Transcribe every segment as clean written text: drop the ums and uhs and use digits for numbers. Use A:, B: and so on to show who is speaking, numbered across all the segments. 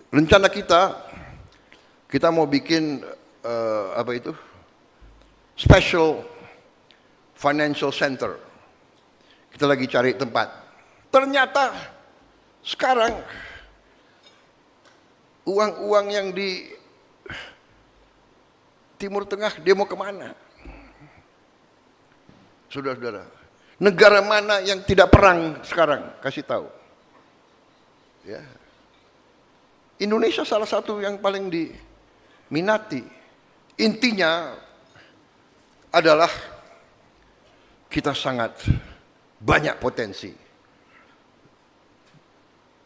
A: Rencana kita mau bikin special financial center. Kita lagi cari tempat. Ternyata sekarang uang-uang yang di Timur Tengah dia mau kemana? Saudara-saudara, negara mana yang tidak perang sekarang? Kasih tahu. Ya. Indonesia salah satu yang paling diminati. Intinya adalah kita sangat banyak potensi.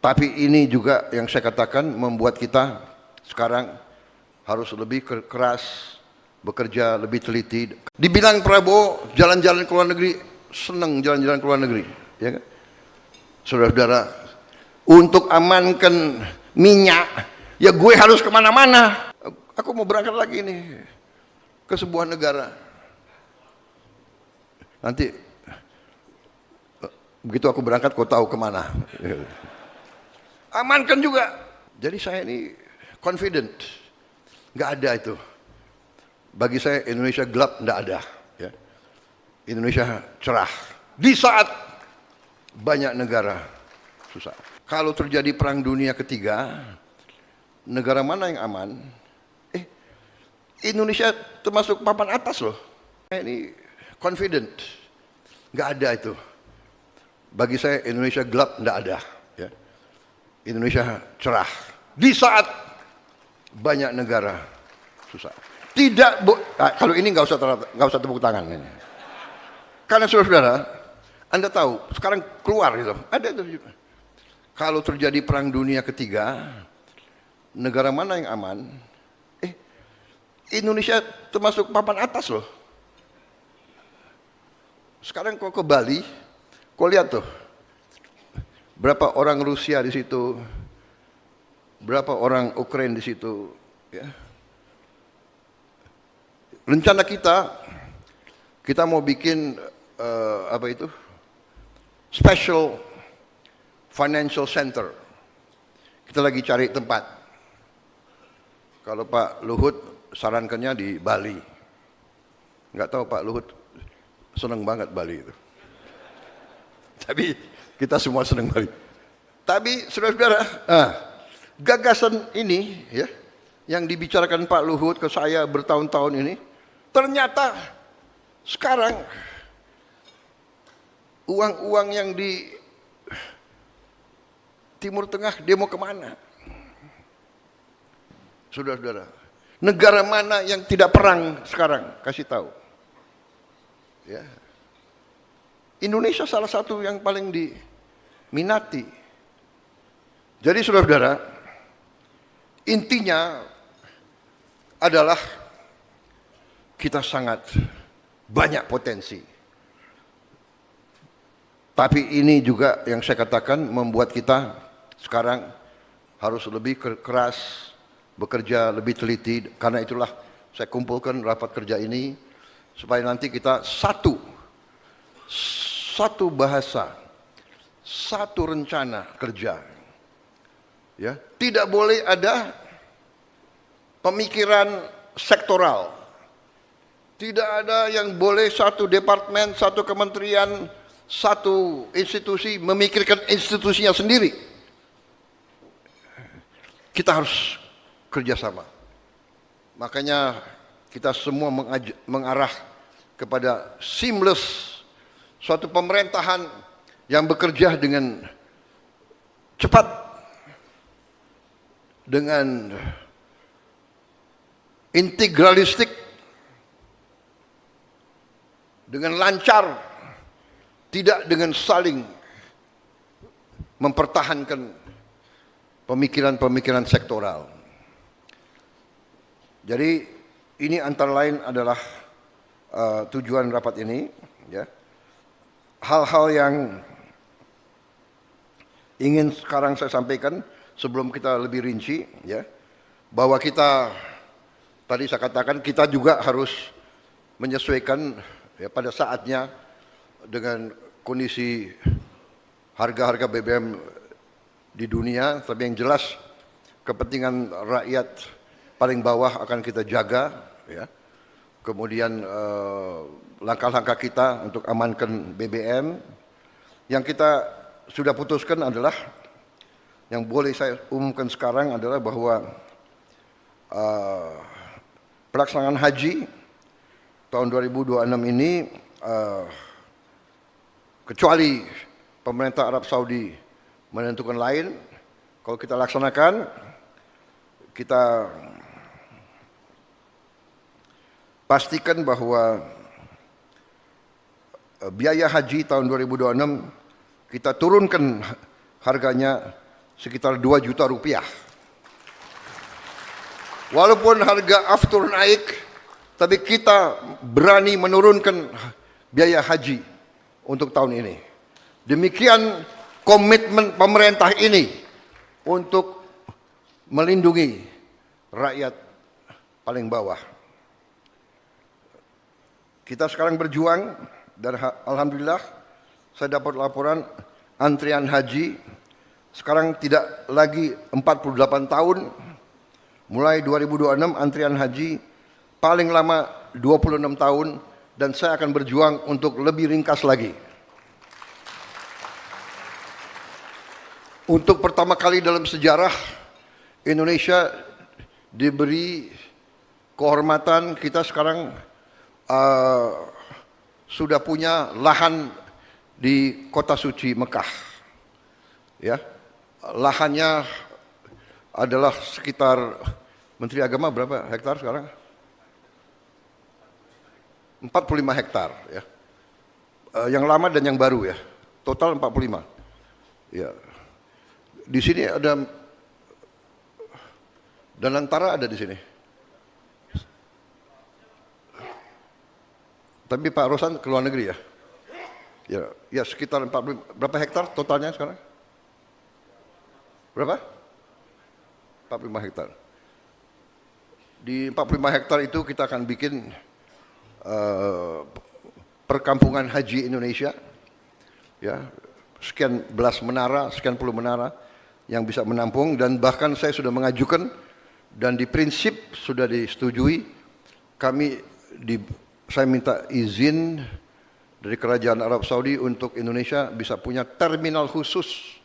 A: Tapi ini juga yang saya katakan membuat kita sekarang harus lebih keras, bekerja lebih teliti. Dibilang Prabowo jalan-jalan ke luar negeri, senang jalan-jalan ke luar negeri, ya kan? Saudara-saudara, untuk amankan minyak, ya gue harus kemana-mana. Aku mau berangkat lagi nih ke sebuah negara. Nanti begitu aku berangkat, kau tahu kemana. Amankan juga. Jadi saya ini confident. Nggak ada itu. Bagi saya Indonesia gelap, nggak ada. Ya. Indonesia cerah. Di saat banyak negara susah. Kalau terjadi perang dunia ketiga, negara mana yang aman? Indonesia termasuk papan atas loh. Ini confident. Nggak ada itu. Bagi saya Indonesia gelap, nggak ada. Ya. Indonesia cerah. Di saat banyak negara susah. Tidak, kalau ini nggak usah tepuk tangan ini. Karena saudara-saudara, Anda tahu sekarang keluar gitu. Ada itu. Kalau terjadi perang dunia ketiga, negara mana yang aman? Indonesia termasuk papan atas loh. Sekarang kau ke Bali, kau lihat tuh, berapa orang Rusia di situ, berapa orang Ukraina di situ. Ya. Rencana kita mau bikin special financial center. Kita lagi cari tempat. Kalau Pak Luhut sarankannya di Bali. Nggak tahu Pak Luhut senang banget Bali itu. Tapi kita semua senang Bali. Tapi saudara-saudara, gagasan ini ya, yang dibicarakan Pak Luhut ke saya bertahun-tahun ini, ternyata sekarang uang-uang yang di Timur Tengah dia mau kemana? Saudara-saudara, negara mana yang tidak perang sekarang? Kasih tahu. Ya. Indonesia salah satu yang paling diminati. Jadi saudara-saudara, intinya adalah kita sangat banyak potensi. Tapi ini juga yang saya katakan membuat kita sekarang harus lebih keras, bekerja lebih teliti. Karena itulah saya kumpulkan rapat kerja ini supaya nanti kita satu bahasa, satu rencana kerja. Ya, tidak boleh ada pemikiran sektoral. Tidak ada yang boleh satu departemen, satu kementerian, satu institusi memikirkan institusinya sendiri. Kita harus kerjasama. Makanya kita semua mengarah kepada seamless, suatu pemerintahan yang bekerja dengan cepat, dengan integralistik, dengan lancar, tidak dengan saling mempertahankan pemikiran-pemikiran sektoral. Jadi ini antara lain adalah tujuan rapat ini. Ya. Hal-hal yang ingin sekarang saya sampaikan sebelum kita lebih rinci, ya, bahwa kita tadi saya katakan kita juga harus menyesuaikan ya, pada saatnya dengan kondisi harga-harga BBM di dunia. Tapi yang jelas kepentingan rakyat paling bawah akan kita jaga, ya. Kemudian langkah-langkah kita untuk amankan BBM, yang kita sudah putuskan adalah, yang boleh saya umumkan sekarang adalah bahwa pelaksanaan haji tahun 2026 ini, kecuali pemerintah Arab Saudi menentukan lain, kalau kita laksanakan, kita pastikan bahwa biaya haji tahun 2026 kita turunkan harganya sekitar 2 juta rupiah. Walaupun harga aftur naik, tapi kita berani menurunkan biaya haji untuk tahun ini. Demikian komitmen pemerintah ini untuk melindungi rakyat paling bawah. Kita sekarang berjuang dan alhamdulillah saya dapat laporan antrian haji sekarang tidak lagi 48 tahun. Mulai 2026 antrian haji paling lama 26 tahun, dan saya akan berjuang untuk lebih ringkas lagi. Untuk pertama kali dalam sejarah Indonesia diberi kehormatan, kita sekarang sudah punya lahan di kota suci Mekah. Ya, lahannya adalah sekitar, Menteri Agama berapa hektar sekarang? 45 hektar, ya. Yang lama dan yang baru, ya. Total 45. Ya. Di sini ada Danantara, ada di sini. Tapi Pak Rosan ke luar negeri, ya. Ya sekitar 45. Berapa hektar totalnya sekarang? Berapa? 45 hektar. Di 45 hektar itu kita akan bikin perkampungan haji Indonesia, ya, sekian belas menara, sekian puluh menara yang bisa menampung, dan bahkan saya sudah mengajukan dan di prinsip sudah disetujui, saya minta izin dari Kerajaan Arab Saudi untuk Indonesia bisa punya terminal khusus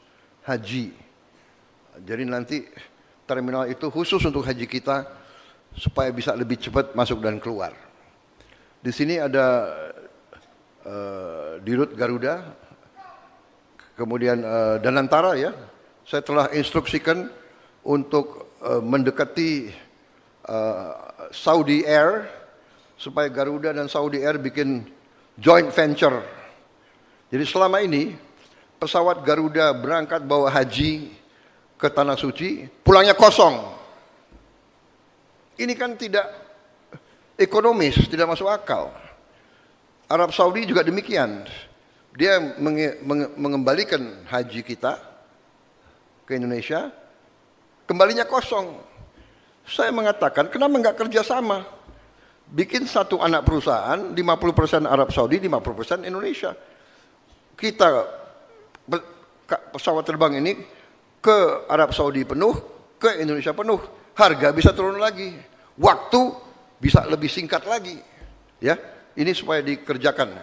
A: haji. Jadi nanti terminal itu khusus untuk haji kita supaya bisa lebih cepat masuk dan keluar. Di sini ada Dirut Garuda, kemudian Danantara, ya. Saya telah instruksikan untuk mendekati Saudi Air supaya Garuda dan Saudi Air bikin joint venture. Jadi selama ini pesawat Garuda berangkat bawa haji ke Tanah Suci, pulangnya kosong. Ini kan tidak ekonomis, tidak masuk akal. Arab Saudi juga demikian. Dia mengembalikan haji kita ke Indonesia, kembalinya kosong. Saya mengatakan, kenapa nggak kerjasama? Bikin satu anak perusahaan, 50% Arab Saudi, 50% Indonesia. Kita pesawat terbang ini ke Arab Saudi penuh, ke Indonesia penuh. Harga bisa turun lagi, waktu bisa lebih singkat lagi. Ya, ini supaya dikerjakan.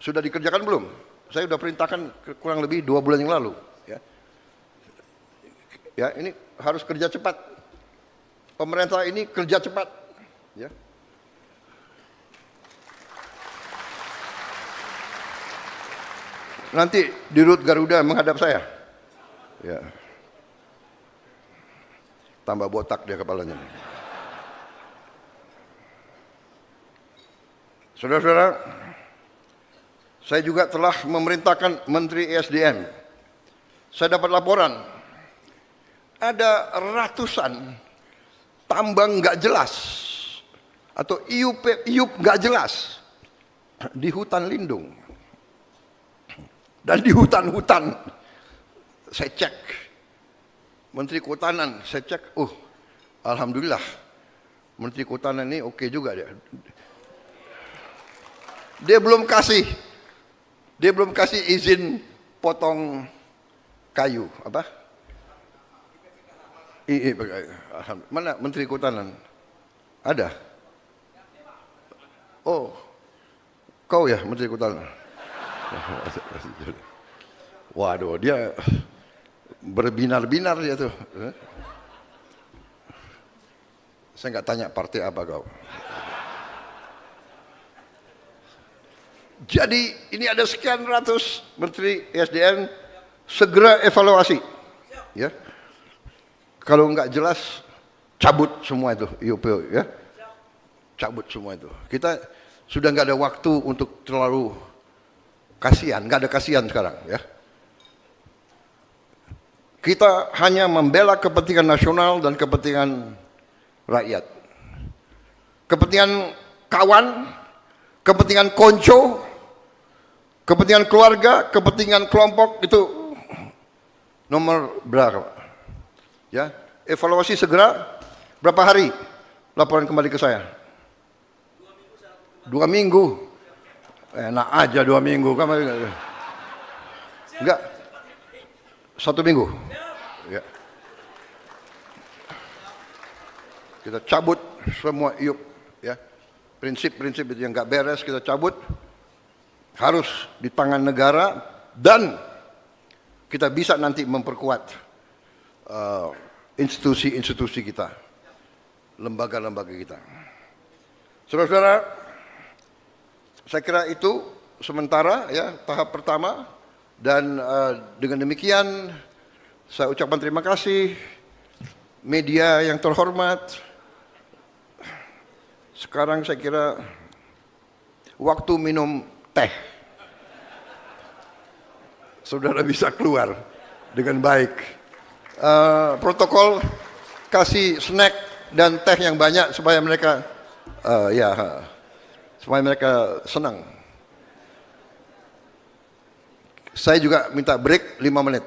A: Sudah dikerjakan belum? Saya sudah perintahkan kurang lebih 2 bulan yang lalu. Ya, ini harus kerja cepat. Pemerintah ini kerja cepat. Ya. Nanti Dirut Garuda menghadap saya. Ya. Tambah botak dia kepalanya. Saudara-saudara, saya juga telah memerintahkan Menteri ESDM. Saya dapat laporan, ada ratusan tambang nggak jelas atau iup nggak jelas di hutan lindung dan di hutan-hutan. Saya cek, Menteri Kehutanan, saya cek, alhamdulillah, Menteri Kehutanan ini oke juga dia. Dia belum kasih izin potong kayu, apa? Mana Menteri Kehutanan? Ada? Oh, kau ya Menteri Kehutanan? Waduh, dia berbinar-binar dia tuh. Saya nggak tanya partai apa kau. Jadi ini ada sekian ratus Menteri SDM, segera evaluasi. Ya. Kalau nggak jelas, cabut semua itu IUPO, ya. Cabut semua itu. Kita sudah nggak ada waktu untuk terlalu kasihan, nggak ada kasihan sekarang, ya. Kita hanya membela kepentingan nasional dan kepentingan rakyat. Kepentingan kawan, kepentingan konco, kepentingan keluarga, kepentingan kelompok itu nomor berapa? Ya, evaluasi segera. Berapa hari? Laporan kembali ke saya. 2 minggu. Enak aja 2 minggu. Enggak. 1 minggu. Ya. Kita cabut semua IUP. Ya. Prinsip-prinsip itu yang nggak beres kita cabut. Harus di tangan negara dan kita bisa nanti memperkuat institusi-institusi kita, lembaga-lembaga kita. Saudara-saudara, saya kira itu sementara ya tahap pertama dan dengan demikian saya ucapkan terima kasih media yang terhormat. Sekarang saya kira waktu minum teh. Saudara bisa keluar dengan baik. Protokol kasih snack dan teh yang banyak supaya mereka supaya mereka senang. Saya juga minta break 5 menit.